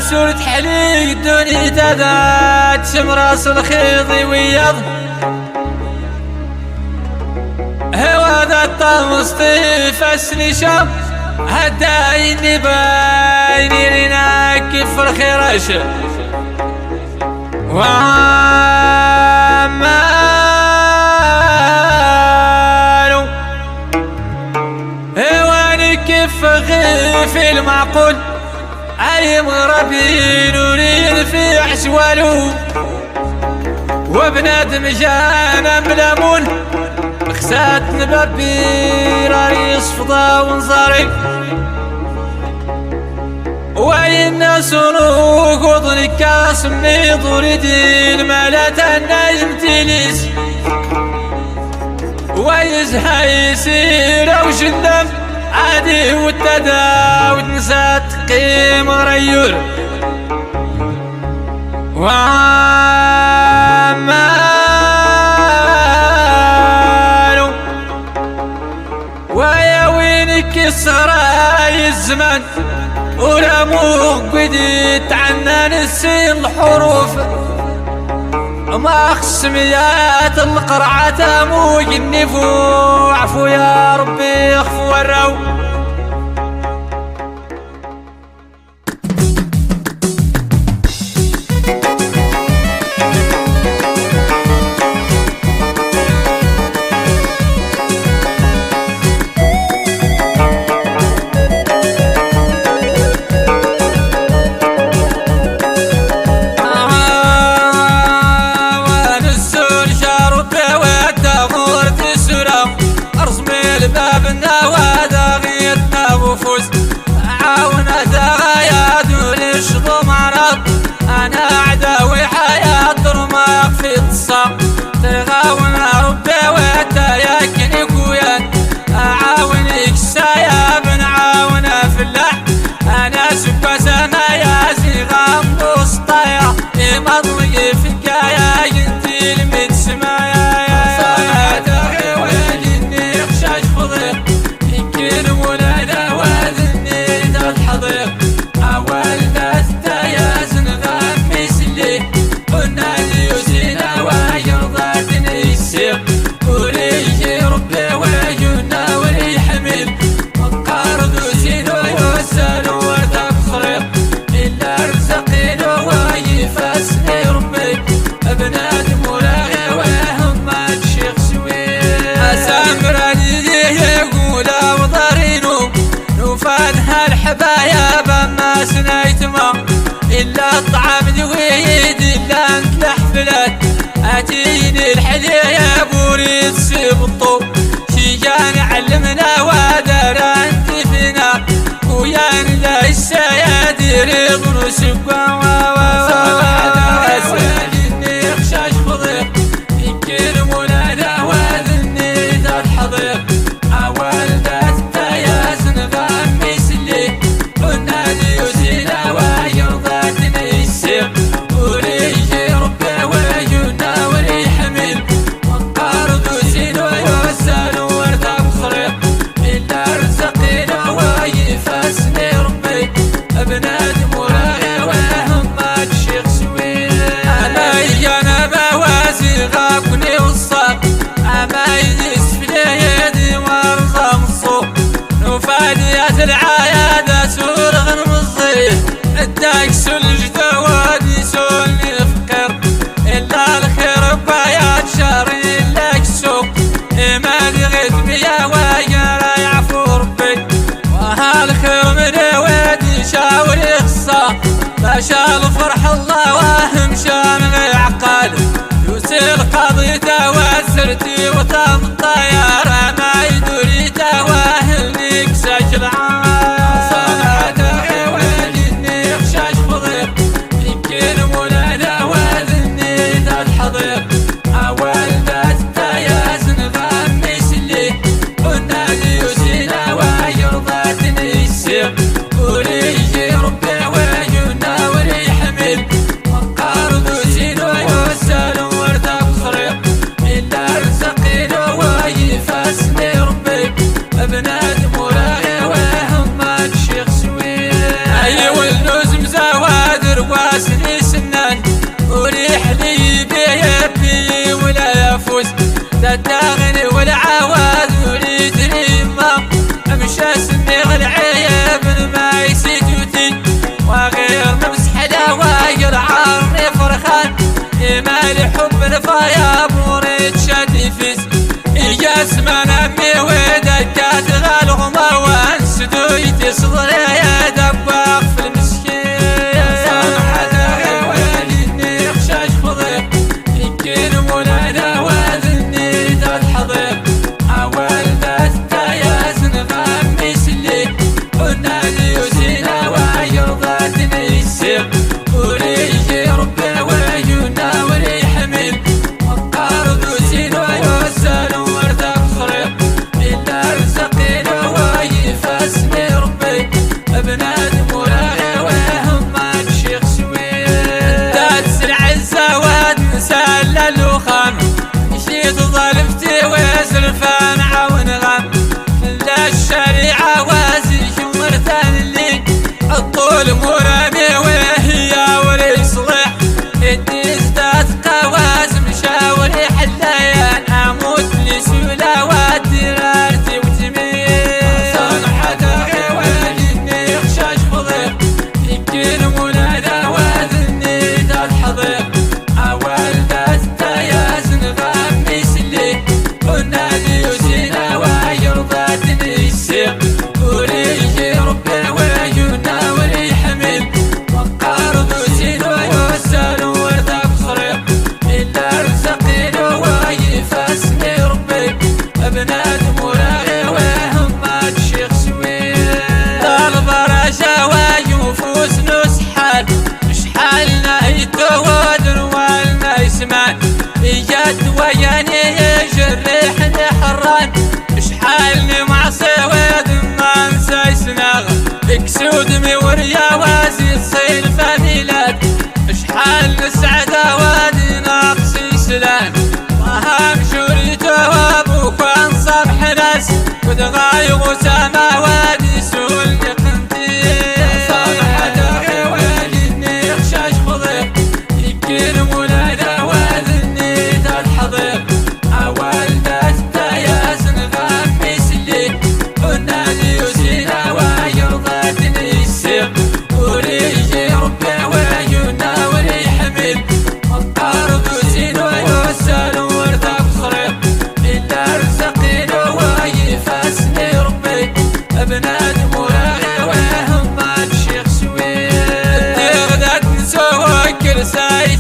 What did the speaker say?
سورة حلي الدنيا تذات شمراس الخيض ويض هوا ذا الطمسطيف اسني شم هدايني بايني لنا كيف الخيرش وعمالو هواني كيف غيفي المعقول علي مغربي نورين في عشوالو وبنادم جانا ملامون خسات نبابي راني يصفضا ونصاري وين الناس نوك وضني كاسمني ضريدين مالات النجم تليس ويزها يسير وشلم عادي والتداوي نسات قيم غريور وعمالو ويا وينك السراي الزمان ولا مقديت عنا نسي الحروف ما خصميات القرعة مو ينفو عفو يا ربي اخفو الرو عاونا تغايا دول الشضم عرض انا عداوي حياة رماق في الصاق تغاونا ربي واتا ياكني كويان اعاونك سايا بنعاونا في اللح انا سكا سمايا زيغام وسطايا مضوي في الكايا انتي المد سمايا الحبايا بما سنيتما إلا الطعام ذويد إلا انت الحفلات اتيني الحليا بوريد سبطو شيجان علمنا ودار انت فينا ويان لا السيادير يغنو سبا العيادة سور غنمصي اداك سلج توادي سولني فقر إلا الخير بايات شاري لك سوق ما بغيت بيا ويا يعفو ربي وهالخير من وادي شاوري خصا باشا الفرح الله واهم شان عقال يوسف قضيت وسرتي وطم الطيارة ما يدري تواهلنيك سجل بنادم وراغي وهم الشيخ سوير ايوه اللوز مزواد يا بوريد شديفيز ياسمن امي ودكات غالغمه وانسدويتي صدري يا دباق في المسكين صالحة غيواليني خشاش خضير يمكن مولانا وذني ذا الحضير عوالدات تيازن غميس اللي قلنا لي وزينا ويرضاتني السير وريجي ربي ويجونا وريحمل وقارض وزين ويوسل وردك خريق إلا رزقين ويفاسني ربي ابنادم وراغي وهم الشيخ سوير تسرع الزواد نسال وخام شيت ظلفتي وزرفان عون غم لا الشريعة وازي ومرتان اللي الطول مرامي وهي ولي صلح الديز ذات قواسم شاوري حلايان اموت لسولا ودرارتي وتميل صالحة غيواليني خشاش خضير يمكن مولانا وذني ذا الحضير عوالدات تيازن غميس اللي قلنا لي وزينا ويرضاتني السير وريجي ربي ويجونا وريحمل وقارض وزين ويوسل وردك خريق إلا رزقين ويفاسني ربي ابنادم وراغي وهم الشيخ سوير البرشا ويفوس نسحال شحالنا يتودر والنا يسمان يد وياني يجرحني حران شحالني معصي ما انسى سناغ اكسود موريا وازي تصير فاميلات شحال نسعد وادي ناقصي سلام وهم شوريته وابوك وانصب حناس ودغايغ وسما وادي سولني قنتي صالحة غيواليني خشاش خضير يمكن مولانا وذني ذا الحضير عوالدات تيازن غميس اللي قلنا لي وزينا ويرضاتني السير وريجي ربي ويجونا وريحمل وقارض وزين ويوسل وردك خريق إلا رزقين ويفاسني ربي ابنادم وراغي وهم الشيخ سوير الدير ذات نسوى كرسايت